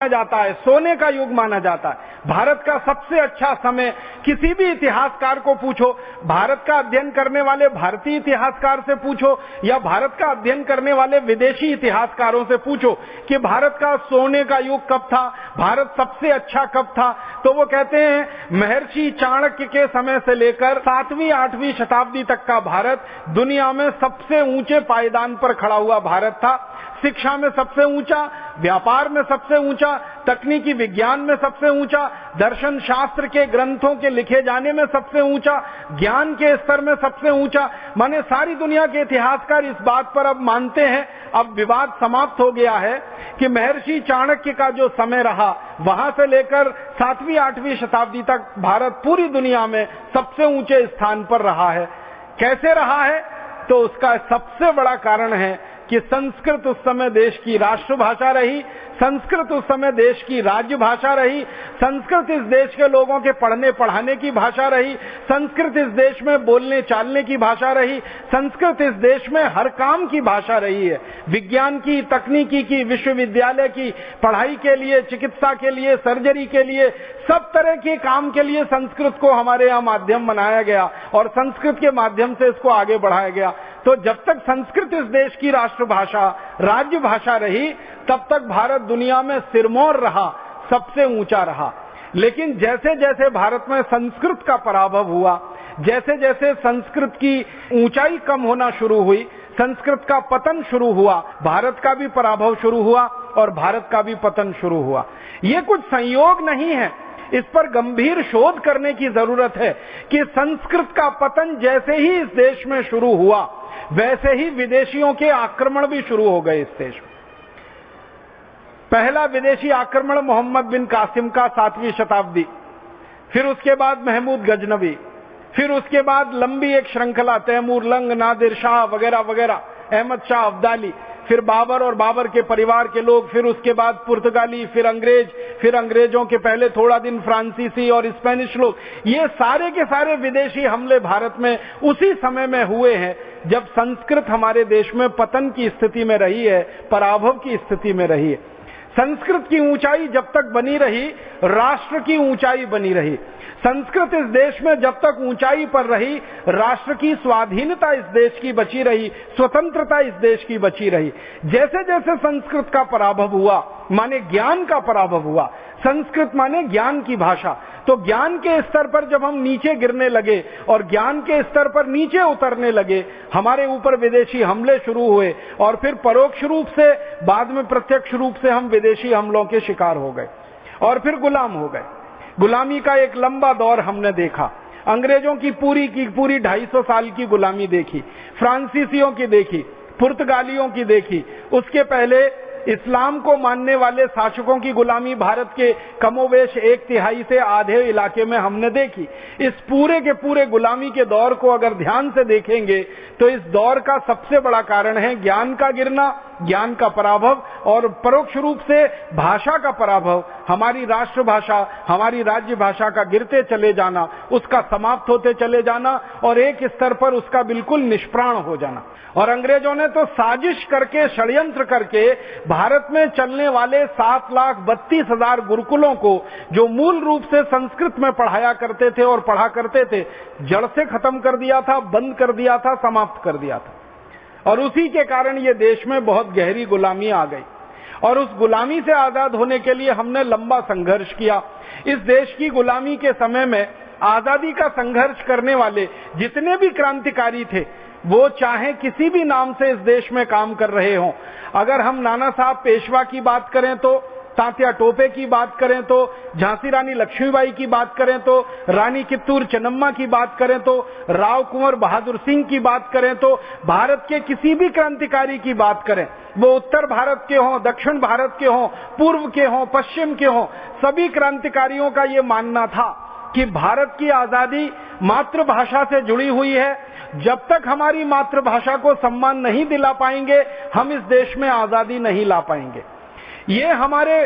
जाता है, सोने का युग माना जाता है। भारत का सबसे अच्छा समय, किसी भी इतिहासकार को पूछो, भारत का अध्ययन करने वाले भारतीय इतिहासकार से पूछो या भारत का अध्ययन करने वाले विदेशी इतिहासकारों से पूछो कि भारत का सोने का युग कब था, भारत सबसे अच्छा कब था, तो वो कहते हैं महर्षि चाणक्य के समय से लेकर 7वीं 8वीं शताब्दी तक का भारत दुनिया में सबसे ऊंचे पायदान पर खड़ा हुआ भारत था। शिक्षा में सबसे ऊंचा, व्यापार में सबसे ऊंचा, तकनीकी विज्ञान में सबसे ऊंचा, दर्शन शास्त्र के ग्रंथों के लिखे जाने में सबसे ऊंचा, ज्ञान के स्तर में सबसे ऊंचा। माने सारी दुनिया के इतिहासकार इस बात पर अब मानते हैं, अब विवाद समाप्त हो गया है कि महर्षि चाणक्य का जो समय रहा वहां से लेकर 7वीं 8वीं शताब्दी तक भारत पूरी दुनिया में सबसे ऊंचे स्थान पर रहा है। कैसे रहा है? तो उसका सबसे बड़ा कारण है कि संस्कृत उस समय देश की राष्ट्रभाषा रही, संस्कृत उस समय देश की राज्य भाषा रही, संस्कृत इस देश के लोगों के पढ़ने पढ़ाने की भाषा रही, संस्कृत इस देश में बोलने चालने की भाषा रही, संस्कृत इस देश में हर काम की भाषा रही है। विज्ञान की, तकनीकी की, विश्वविद्यालय की पढ़ाई के लिए, चिकित्सा के लिए, सर्जरी के लिए, सब तरह के काम के लिए संस्कृत को हमारे यहाँ माध्यम बनाया गया और संस्कृत के माध्यम से इसको आगे बढ़ाया गया। तो जब तक संस्कृत इस देश की राष्ट्रभाषा, राज्य भाषा रही, तब तक भारत दुनिया में सिरमौर रहा, सबसे ऊंचा रहा। लेकिन जैसे जैसे भारत में संस्कृत का पराभव हुआ, जैसे जैसे संस्कृत की ऊंचाई कम होना शुरू हुई, संस्कृत का पतन शुरू हुआ, भारत का भी पराभव शुरू हुआ और भारत का भी पतन शुरू हुआ। ये कुछ संयोग नहीं है, इस पर गंभीर शोध करने की जरूरत है कि संस्कृत का पतन जैसे ही इस देश में शुरू हुआ, वैसे ही विदेशियों के आक्रमण भी शुरू हो गए इस देश में। पहला विदेशी आक्रमण मोहम्मद बिन कासिम का 7वीं शताब्दी, फिर उसके बाद महमूद गजनवी, फिर उसके बाद लंबी एक श्रृंखला, तैमूर लंग, नादिर शाह वगैरह वगैरह, अहमद शाह अब्दाली, फिर बाबर और बाबर के परिवार के लोग, फिर उसके बाद पुर्तगाली, फिर अंग्रेज, फिर अंग्रेजों के पहले थोड़ा दिन फ्रांसीसी और स्पेनिश लोग। ये सारे के सारे विदेशी हमले भारत में उसी समय में हुए हैं जब संस्कृत हमारे देश में पतन की स्थिति में रही है, पराभव की स्थिति में रही है। संस्कृत की ऊंचाई जब तक बनी रही, राष्ट्र की ऊंचाई बनी रही। संस्कृत इस देश में जब तक ऊंचाई पर रही, राष्ट्र की स्वाधीनता इस देश की बची रही, स्वतंत्रता इस देश की बची रही। जैसे जैसे संस्कृत का पराभव हुआ, माने ज्ञान का पराभव हुआ, संस्कृत माने ज्ञान की भाषा, तो ज्ञान के स्तर पर जब हम नीचे गिरने लगे और ज्ञान के स्तर पर नीचे उतरने लगे, हमारे ऊपर विदेशी हमले शुरू हुए और फिर परोक्ष रूप से, बाद में प्रत्यक्ष रूप से हम विदेशी हमलों के शिकार हो गए और फिर गुलाम हो गए। गुलामी का एक लंबा दौर हमने देखा। अंग्रेजों की पूरी 250 साल की गुलामी देखी, फ्रांसीसियों की देखी, पुर्तगालियों की देखी, उसके पहले इस्लाम को मानने वाले शासकों की गुलामी भारत के कमोवेश 1/3 से आधे इलाके में हमने देखी। इस पूरे के पूरे गुलामी के दौर को अगर ध्यान से देखेंगे तो इस दौर का सबसे बड़ा कारण है ज्ञान का गिरना, ज्ञान का पराभव और परोक्ष रूप से भाषा का पराभव, हमारी राष्ट्रभाषा, हमारी राज्य भाषा का गिरते चले जाना, उसका समाप्त होते चले जाना और एक स्तर पर उसका बिल्कुल निष्प्राण हो जाना। और अंग्रेजों ने तो साजिश करके, षड्यंत्र करके भारत में चलने वाले 7,32,000 गुरुकुलों को, जो मूल रूप से संस्कृत में पढ़ाया करते थे और पढ़ा करते थे, जड़ से खत्म कर दिया था, बंद कर दिया था, समाप्त कर दिया था। और उसी के कारण ये देश में बहुत गहरी गुलामी आ गई और उस गुलामी से आजाद होने के लिए हमने लंबा संघर्ष किया। इस देश की गुलामी के समय में आजादी का संघर्ष करने वाले जितने भी क्रांतिकारी थे, वो चाहे किसी भी नाम से इस देश में काम कर रहे हों, अगर हम नाना साहब पेशवा की बात करें तो, तात्या टोपे की बात करें तो, झांसी रानी लक्ष्मीबाई की बात करें तो, रानी कित्तूर चेन्नम्मा की बात करें तो, राव कुंवर बहादुर सिंह की बात करें तो, भारत के किसी भी क्रांतिकारी की बात करें, वो उत्तर भारत के हों, दक्षिण भारत के हों, पूर्व के हों, पश्चिम के हों, सभी क्रांतिकारियों का ये मानना था कि भारत की आजादी मातृभाषा से जुड़ी हुई है। जब तक हमारी मातृभाषा को सम्मान नहीं दिला पाएंगे, हम इस देश में आजादी नहीं ला पाएंगे। ये हमारे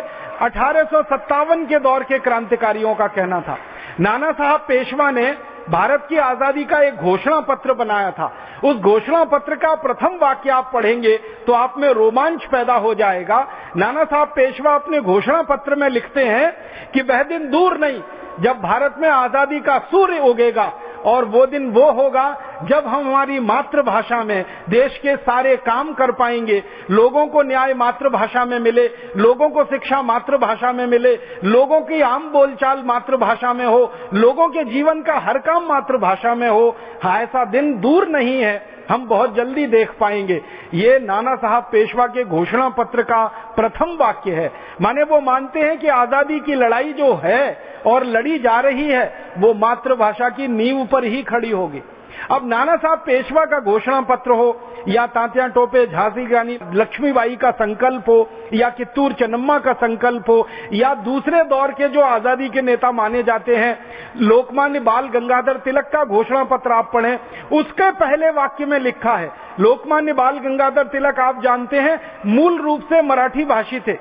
1857 के दौर के क्रांतिकारियों का कहना था। नाना साहब पेशवा ने भारत की आजादी का एक घोषणा पत्र बनाया था। उस घोषणा पत्र का प्रथम वाक्य आप पढ़ेंगे तो आप में रोमांच पैदा हो जाएगा। नाना साहब पेशवा अपने घोषणा पत्र में लिखते हैं कि वह दिन दूर नहीं जब भारत में आजादी का सूर्य उगेगा, और वो दिन वो होगा जब हम हमारी मातृभाषा में देश के सारे काम कर पाएंगे, लोगों को न्याय मातृभाषा में मिले, लोगों को शिक्षा मातृभाषा में मिले, लोगों की आम बोलचाल मातृभाषा में हो, लोगों के जीवन का हर काम मातृभाषा में हो। हाँ, ऐसा दिन दूर नहीं है, हम बहुत जल्दी देख पाएंगे। ये नाना साहब पेशवा के घोषणा पत्र का प्रथम वाक्य है। माने वो मानते हैं कि आजादी की लड़ाई जो है और लड़ी जा रही है वो मातृभाषा की नींव पर ही खड़ी होगी। अब नाना साहब पेशवा का घोषणा पत्र हो, या तात्या टोपे झांसी की रानी लक्ष्मीबाई का संकल्प हो, या कित्तूर चन्नम्मा का संकल्प हो, या दूसरे दौर के जो आजादी के नेता माने जाते हैं लोकमान्य बाल गंगाधर तिलक का घोषणा पत्र आप पढ़ें, उसके पहले वाक्य में लिखा है। लोकमान्य बाल गंगाधर तिलक आप जानते हैं मूल रूप से मराठी भाषी थे।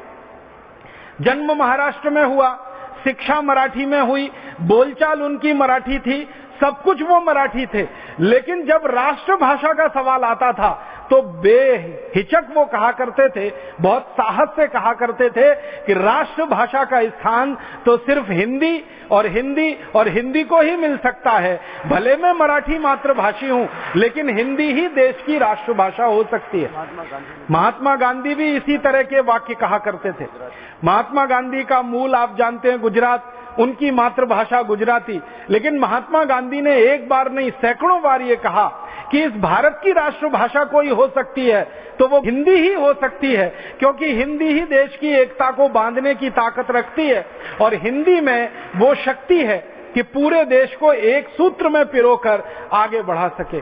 जन्म महाराष्ट्र में हुआ, शिक्षा मराठी में हुई, बोलचाल उनकी मराठी थी, सब कुछ वो मराठी थे। लेकिन जब राष्ट्रभाषा का सवाल आता था तो बेहिचक वो कहा करते थे, बहुत साहस से कहा करते थे कि राष्ट्रभाषा का स्थान तो सिर्फ हिंदी और हिंदी को ही मिल सकता है। भले मैं मराठी मातृभाषी हूं, लेकिन हिंदी ही देश की राष्ट्रभाषा हो सकती है। महात्मा गांधी भी इसी तरह के वाक्य कहा करते थे। महात्मा गांधी का मूल आप जानते हैं गुजरात, उनकी मातृभाषा गुजराती, लेकिन महात्मा गांधी ने एक बार नहीं सैकड़ों बार ये कहा कि इस भारत की राष्ट्रभाषा कोई हो सकती है तो वो हिंदी ही हो सकती है, क्योंकि हिंदी ही देश की एकता को बांधने की ताकत रखती है, और हिंदी में वो शक्ति है कि पूरे देश को एक सूत्र में पिरोकर आगे बढ़ा सके।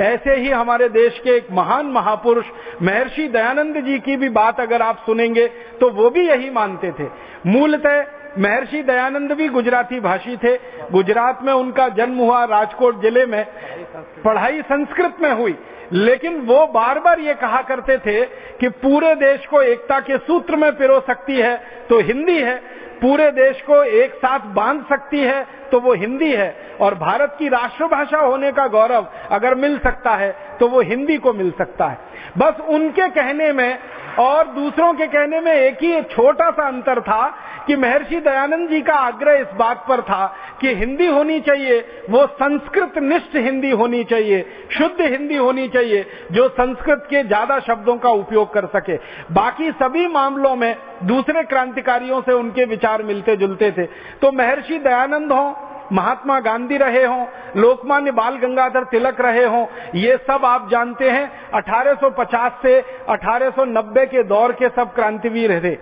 ऐसे ही हमारे देश के एक महान महापुरुष महर्षि दयानंद जी की भी बात अगर आप सुनेंगे तो वो भी यही मानते थे। मूलतः महर्षि दयानंद भी गुजराती भाषी थे। गुजरात में उनका जन्म हुआ, राजकोट जिले में, पढ़ाई संस्कृत में हुई, लेकिन वो बार बार ये कहा करते थे कि पूरे देश को एकता के सूत्र में पिरो सकती है तो हिंदी है, पूरे देश को एक साथ बांध सकती है तो वो हिंदी है, और भारत की राष्ट्रभाषा होने का गौरव अगर मिल सकता है तो वो हिंदी को मिल सकता है। बस उनके कहने में और दूसरों के कहने में एक ही छोटा सा अंतर था कि महर्षि दयानंद जी का आग्रह इस बात पर था कि हिंदी होनी चाहिए, वो संस्कृत निष्ठ हिंदी होनी चाहिए, शुद्ध हिंदी होनी चाहिए, जो संस्कृत के ज्यादा शब्दों का उपयोग कर सके। बाकी सभी मामलों में दूसरे क्रांतिकारियों से उनके विचार मिलते जुलते थे। तो महर्षि दयानंद हों, महात्मा गांधी रहे हों, लोकमान्य बाल गंगाधर तिलक रहे हों, ये सब आप जानते हैं 1850 से 1890 के दौर के सब क्रांतिवीर रहे।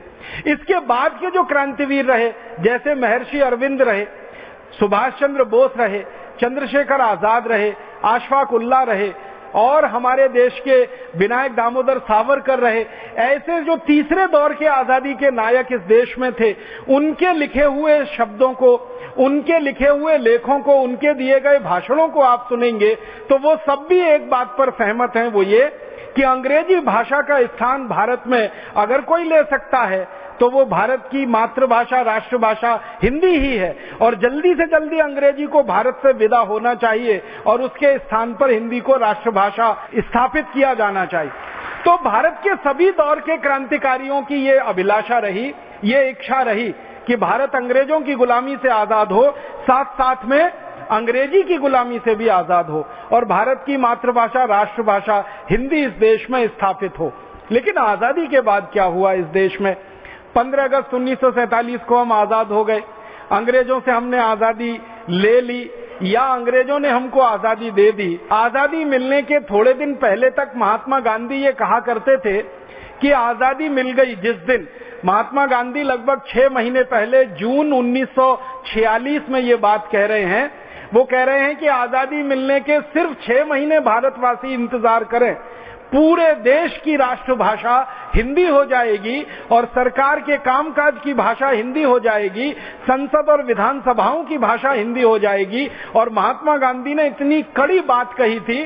इसके बाद के जो क्रांतिवीर रहे, जैसे महर्षि अरविंद रहे, सुभाष चंद्र बोस रहे, चंद्रशेखर आजाद रहे, अशफाक उल्लाह रहे, और हमारे देश के विनायक दामोदर सावरकर रहे, ऐसे जो तीसरे दौर के आजादी के नायक इस देश में थे, उनके लिखे हुए शब्दों को, उनके लिखे हुए लेखों को, उनके दिए गए भाषणों को आप सुनेंगे तो वो सब भी एक बात पर सहमत हैं, वो ये कि अंग्रेजी भाषा का स्थान भारत में अगर कोई ले सकता है तो वो भारत की मातृभाषा राष्ट्रभाषा हिंदी ही है, और जल्दी से जल्दी अंग्रेजी को भारत से विदा होना चाहिए और उसके स्थान पर हिंदी को राष्ट्रभाषा स्थापित किया जाना चाहिए। तो भारत के सभी दौर के क्रांतिकारियों की ये अभिलाषा रही, ये इच्छा रही कि भारत अंग्रेजों की गुलामी से आजाद हो, साथ साथ में अंग्रेजी की गुलामी से भी आजाद हो, और भारत की मातृभाषा राष्ट्रभाषा हिंदी इस देश में स्थापित हो। लेकिन आजादी के बाद क्या हुआ इस देश में? 15 अगस्त 1947 को हम आजाद हो गए। अंग्रेजों से हमने आजादी ले ली या अंग्रेजों ने हमको आजादी दे दी। आजादी मिलने के थोड़े दिन पहले तक महात्मा गांधी ये कहा करते थे कि आजादी मिल गई जिस दिन, महात्मा गांधी लगभग 6 महीने पहले जून 1946 में ये बात कह रहे हैं। वो कह रहे हैं कि आजादी मिलने के सिर्फ 6 महीने भारतवासी इंतजार करें, पूरे देश की राष्ट्रभाषा हिंदी हो जाएगी और सरकार के कामकाज की भाषा हिंदी हो जाएगी, संसद और विधानसभाओं की भाषा हिंदी हो जाएगी। और महात्मा गांधी ने इतनी कड़ी बात कही थी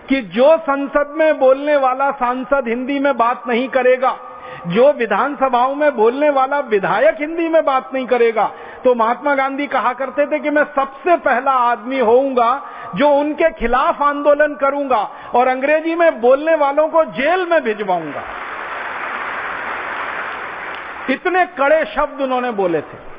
कि जो संसद में बोलने वाला सांसद हिंदी में बात नहीं करेगा, जो विधानसभाओं में बोलने वाला विधायक हिंदी में बात नहीं करेगा, तो महात्मा गांधी कहा करते थे कि मैं सबसे पहला आदमी होऊंगा जो उनके खिलाफ आंदोलन करूंगा और अंग्रेजी में बोलने वालों को जेल में भिजवाऊंगा। इतने कड़े शब्द उन्होंने बोले थे।